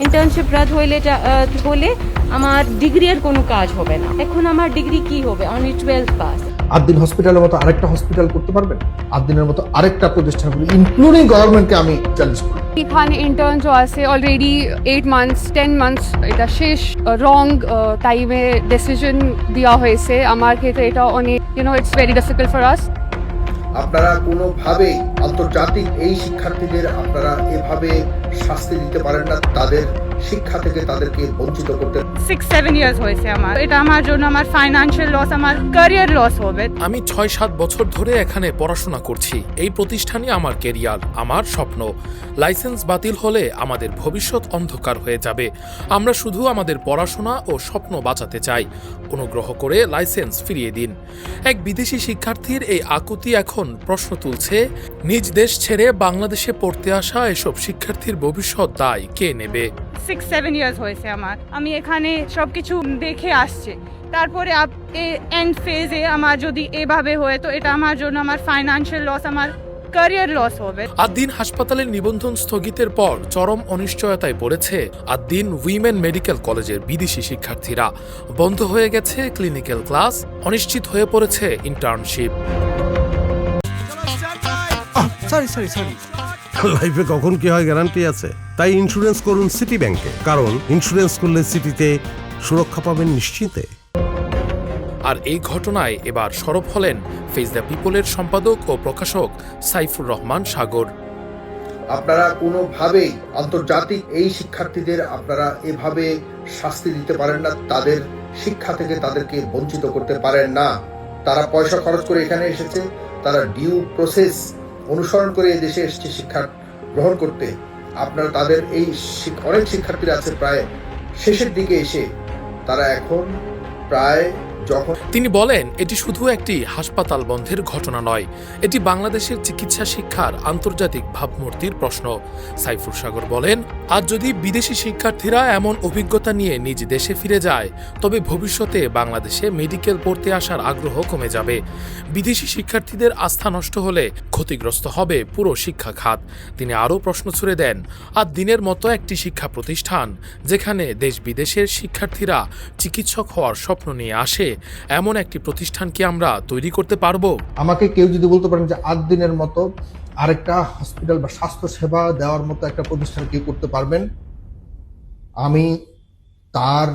Internship হলে আমার degree আর কোনো কাজ হবে না। এখন আমার ডিগ্রি কি হবে? Only 12 pass. 8 দিন হসপিটালের মতো আরেকটা হসপিটাল করতে পারবেন? 8 দিনের মতো আরেকটা প্রতিষ্ঠান ইনক্লুডিং গভর্নমেন্টকে আমি চ্যালেঞ্জ করি। এখানে ইন্টার্ন जो আছে অলরেডি 8 মান্থস 10 মান্থস এটা শেষ রং টাইমে ডিসিশন দেওয়া হয়েছে আমার ক্ষেত্রে। এটা অনেক it's very difficult for us. আপনারা কোনোভাবেই আন্তর্জাতিক এই শিক্ষার্থীদের আপনারা এভাবে শাস্তি দিতে পারেন না, তাদের শিক্ষা থেকে তাদেরকে বঞ্চিত করতে। 6-7 ইয়ার্স হয়েছে আমার। এটা আমার জন্য আমার ফাইন্যান্সিয়াল লস, আমার ক্যারিয়ার লস হবে। আমি 6-7 বছর ধরে এখানে পড়াশোনা করছি। এই প্রতিষ্ঠানই আমার ক্যারিয়ার, আমার স্বপ্ন। লাইসেন্স বাতিল হলে আমাদের ভবিষ্যৎ অন্ধকার হয়ে যাবে। আমরা শুধু আমাদের পড়াশোনা ও স্বপ্ন বাঁচাতে চাই। অনুগ্রহ করে লাইসেন্স ফিরিয়ে দিন। এক বিদেশি শিক্ষার্থীর এই আকুতি এখন প্রশ্ন তুলছে, নিজ দেশ ছেড়ে বাংলাদেশে পড়তে আসা এসব শিক্ষার্থীর ভবিষ্যৎ দায় কে নেবে? 6-7 ইয়ার্স হয়েছে আমার। আমি এখানে সবকিছু দেখে আসছি। তারপরে এন্ড ফেজে আমার যদি এভাবে হয় তো এটা আমার জন্য আমার ফাইন্যান্সিয়াল লস, আমার ক্যারিয়ার লস হবে। আদ্দিন হাসপাতালের নিবন্ধন স্থগিতের পর চরম অনিশ্চয়তায় পড়েছে আদ্দিন উইমেন মেডিকেল কলেজের বিদেশি শিক্ষার্থীরা। বন্ধ হয়ে গেছে ক্লিনিক্যাল ক্লাস, অনিশ্চিত হয়ে পড়েছে ইন্টার্নশিপ। সরি লাইফে কখন কি হয় গ্যারান্টি আছে? তাই ইন্স্যুরেন্স করুন সিটি ব্যাংকে, কারণ ইন্স্যুরেন্স করলে সিটিতে সুরক্ষা পাবেন নিশ্চিন্তে। আর এই ঘটনায় এবার সরব হলেন ফেস দ্য পিপলের সম্পাদক ও প্রকাশক সাইফুর রহমান সাগর। আপনারা কোনোভাবেই আন্তর্জাতিক এই শিক্ষার্থীদের আপনারা এভাবে শাস্তি দিতে পারেন না, তাদের শিক্ষা থেকে তাদেরকে বঞ্চিত করতে পারেন না। তারা পয়সা খরচ করে এখানে এসেছে, তারা ডিউ প্রসেস অনুসরণ করে এই দেশে এসেছে শিক্ষা গ্রহণ করতে। আপনারা তাদের এই অনেক শিক্ষার্থীরা আছে প্রায় শেষের দিকে এসে, তারা এখন প্রায় যখন তিনি বলেন, এটি শুধু একটি হাসপাতাল বন্ধের ঘটনা নয়, এটি বাংলাদেশের চিকিৎসা শিক্ষার আন্তর্জাতিক ভাবমূর্তির প্রশ্ন। সাইফুর সাগর বলেন, আজ যদি বিদেশি শিক্ষার্থীরা এমন অভিজ্ঞতা নিয়ে নিজ দেশে ফিরে যায়, তবে ভবিষ্যতে বাংলাদেশে মেডিকেল পড়তে আসার আগ্রহ কমে যাবে। বিদেশি শিক্ষার্থীদের আস্থা নষ্ট হলে ক্ষতিগ্রস্ত হবে পুরো শিক্ষা খাত। তিনি আরও প্রশ্ন ছুড়ে দেন, আর দিনের মতো একটি শিক্ষা প্রতিষ্ঠান যেখানে দেশ বিদেশের শিক্ষার্থীরা চিকিৎসক হওয়ার স্বপ্ন নিয়ে আসে, এমন একটি প্রতিষ্ঠান কি আমরা তৈরি করতে পারবো? আমাকে কেউ যদি বলতে পারেন যে 8 দিনের মতো আরেকটা হসপিটাল বা স্বাস্থ্য সেবা দেওয়ার মতো একটা প্রতিষ্ঠান কেউ করতে পারবেন, আমি তার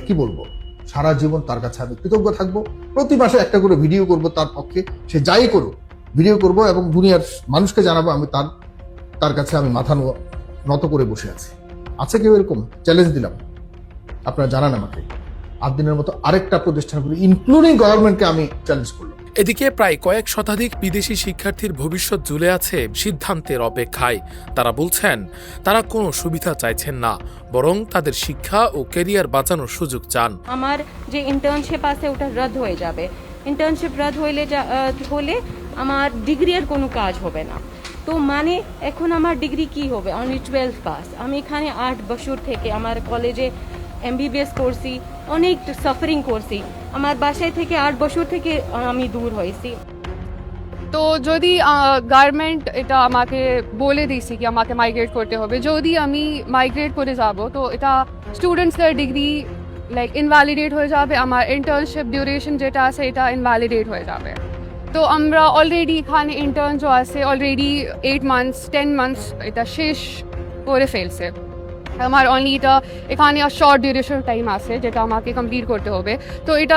কি বলবো, সারা জীবন তার কাছে আমি কৃতজ্ঞ থাকবো। প্রতি মাসে একটা করে ভিডিও করব, তার পক্ষে সে যাই করুক ভিডিও করব এবং দুনিয়ার মানুষকে জানাবো আমি তার কাছে আমি মাথা নত করে বসে আছি। আছে কেউ এরকম? চ্যালেঞ্জ দিলাম, আপনারা জানান আমাকে। 8 দিনের মতো আরেকটা প্রতিষ্ঠান ইনক্লুডিং গভর্নমেন্টকে আমি চ্যালেঞ্জ করলাম। এদিকে প্রায় কয়েক শতাধিক বিদেশি শিক্ষার্থীর ভবিষ্যৎ ঝুলে আছে সিদ্ধান্তের অপেক্ষায়। তারা বলছেন, তারা কোনো সুবিধা চাইছেন না, বরং তাদের শিক্ষা ও ক্যারিয়ার বাঁচানোর সুযোগ চান। আমার যে ইন্টার্নশিপ আছে ওটা রদ হয়ে যাবে। ইন্টার্নশিপ রদ হলে আমার ডিগ্রি আর কোনো কাজ হবে না। তো এখন আমার ডিগ্রি কি হবে? Only 12 pass. আমি এখানে 8 বছর থেকে আমার কলেজে MBBS করছি, অনেক সাফারিং করছি। আমার বাসায় থেকে 8 বছর থেকে আমি দূর হয়েছি। তো যদি গার্মেন্ট এটা আমাকে বলে দিয়েছি কি আমাকে মাইগ্রেট করতে হবে, যদি আমি মাইগ্রেট করে যাব তো এটা স্টুডেন্টসদের ডিগ্রি ইনভ্যালিডেট হয়ে যাবে, আমার ইন্টার্নশিপ ডিউরেশন যেটা আছে এটা ইনভ্যালিডেট হয়ে যাবে। তো আমরা অলরেডি এখানে ইন্টার্ন আছে অলরেডি 8 মান্থস 10 মান্থস এটা শেষ করে ফেলছে। আমার অনলি এটা এখানে শর্ট ডিউরেশন টাইম আছে যেটা আমাকে কমপ্লিট করতে হবে। তো এটা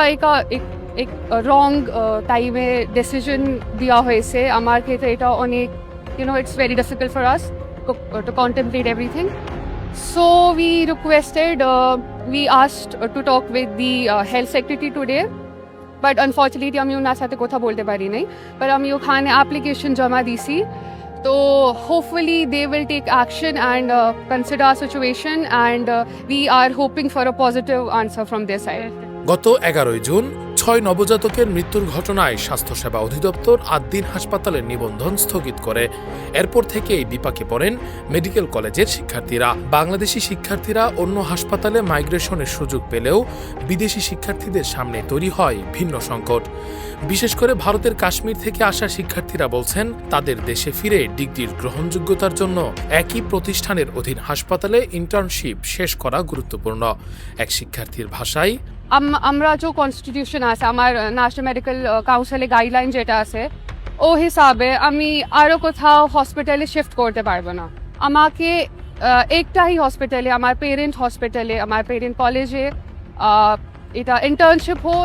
এক রং টাইমে ডিসিশন দেওয়া হয়েছে আমার ক্ষেত্রে। এটা অনেক it's very difficult for us to contemplate everything. So we requested, we asked to talk with the health secretary today, but unfortunately আমি ওনার সাথে কথা বলতে পারি নাই। but আমি ওখানে অ্যাপ্লিকেশন জমা দিয়েছি। তো hopefully they will take action and consider our situation, and we are hoping for a positive answer from their side. গত 11 জুন 6 নবজাতকের মৃত্যুর ঘটনায় স্বাস্থ্যসেবা অধিদপ্তর 8 দিন হাসপাতালের নিবন্ধন স্থগিত করে। এরপর থেকেই বিপাকে পড়েন মেডিকেল কলেজের শিক্ষার্থীরা। বাংলাদেশি শিক্ষার্থীরা অন্য হাসপাতালে মাইগ্রেশনের সুযোগ পেলেও বিদেশি শিক্ষার্থীদের সামনে তৈরি হয় ভিন্ন সংকট। বিশেষ করে ভারতের কাশ্মীর থেকে আসা শিক্ষার্থীরা বলছেন, তাদের দেশে ফিরে ডিগ্রির গ্রহণযোগ্যতার জন্য একই প্রতিষ্ঠানের অধীন হাসপাতালে ইন্টার্নশিপ শেষ করা গুরুত্বপূর্ণ। এক শিক্ষার্থীর ভাষায়, আমরা যে কনস্টিটিউশন আছে, আমার ন্যাশনাল মেডিকেল কাউন্সিলের গাইডলাইন যেটা আছে, ও হিসাবে আমি আরও কোথাও হসপিটালে শিফট করতে পারবো না। আমাকে একটাই হসপিটালে, আমার পেরেন্ট হসপিটালে, আমার পেরেন্ট কলেজে এটা ইন্টার্নশিপ হো,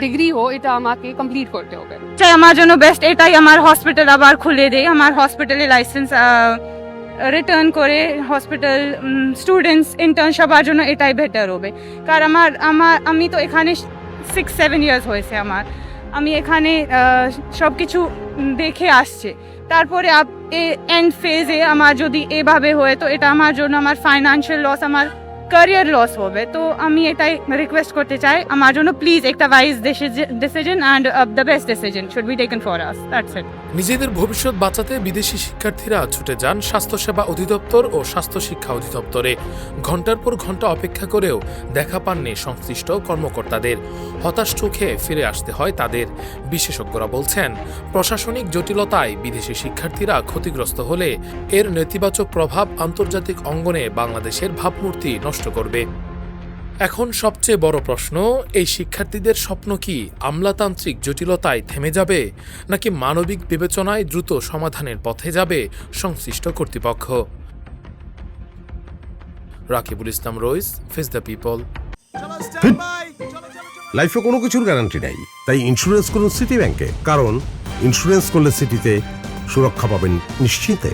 ডিগ্রি হো, এটা আমাকে কমপ্লিট করতে হবে। চাই আমার জন্য বেস্ট এটাই, আমার হসপিটাল আবার খুলে দেয়, আমার হসপিটালে লাইসেন্স রিটার্ন করে হসপিটাল স্টুডেন্টস ইন্টার্ন সবার জন্য এটাই বেটার হবে। কারণ আমি তো এখানে 6-7 ইয়ার্স হয়েছে আমি এখানে সব কিছু দেখে আসছে। তারপরে এন্ড ফেজে আমার যদি এভাবে হয় তো এটা আমার জন্য আমার ফাইন্যান্সিয়াল লস, আমার ক্যারিয়ার লস হবে। তো আমি এটাই রিকোয়েস্ট করতে চাই, আমার জন্য প্লিজ একটা wise decision and the best decision should be taken for us. That's it. নিজেদের ভবিষ্যৎ বাঁচাতে বিদেশি শিক্ষার্থীরা ছুটে যান স্বাস্থ্যসেবা অধিদপ্তর ও স্বাস্থ্য শিক্ষা অধিদপ্তরে। ঘণ্টার পর ঘণ্টা অপেক্ষা করেও দেখা পাননি সংশ্লিষ্ট কর্মকর্তাদের। হতাশ চোখে ফিরে আসতে হয় তাদের। বিশেষজ্ঞরা বলছেন, প্রশাসনিক জটিলতায় বিদেশি শিক্ষার্থীরা ক্ষতিগ্রস্ত হলে এর নেতিবাচক প্রভাব আন্তর্জাতিক অঙ্গনে বাংলাদেশের ভাবমূর্তি নষ্ট করবে। এখন সবচেয়ে বড় প্রশ্ন, এই শিক্ষার্থীদের স্বপ্ন কি আমলাতান্ত্রিক জটিলতায় থেমে যাবে, নাকি মানবিক বিবেচনায় দ্রুত সমাধানের পথে যাবে সংশ্লিষ্ট কর্তৃপক্ষ? রাকিবুল ইসলাম রইস, ফেস দ্য পিপল। লাইফে কোনো কিছুর গ্যারান্টি নাই, তাই ইন্স্যুরেন্স করুন সিটি ব্যাংকে, কারণ ইন্স্যুরেন্স করলে সিটিতে সুরক্ষা পাবেন নিশ্চিন্তে।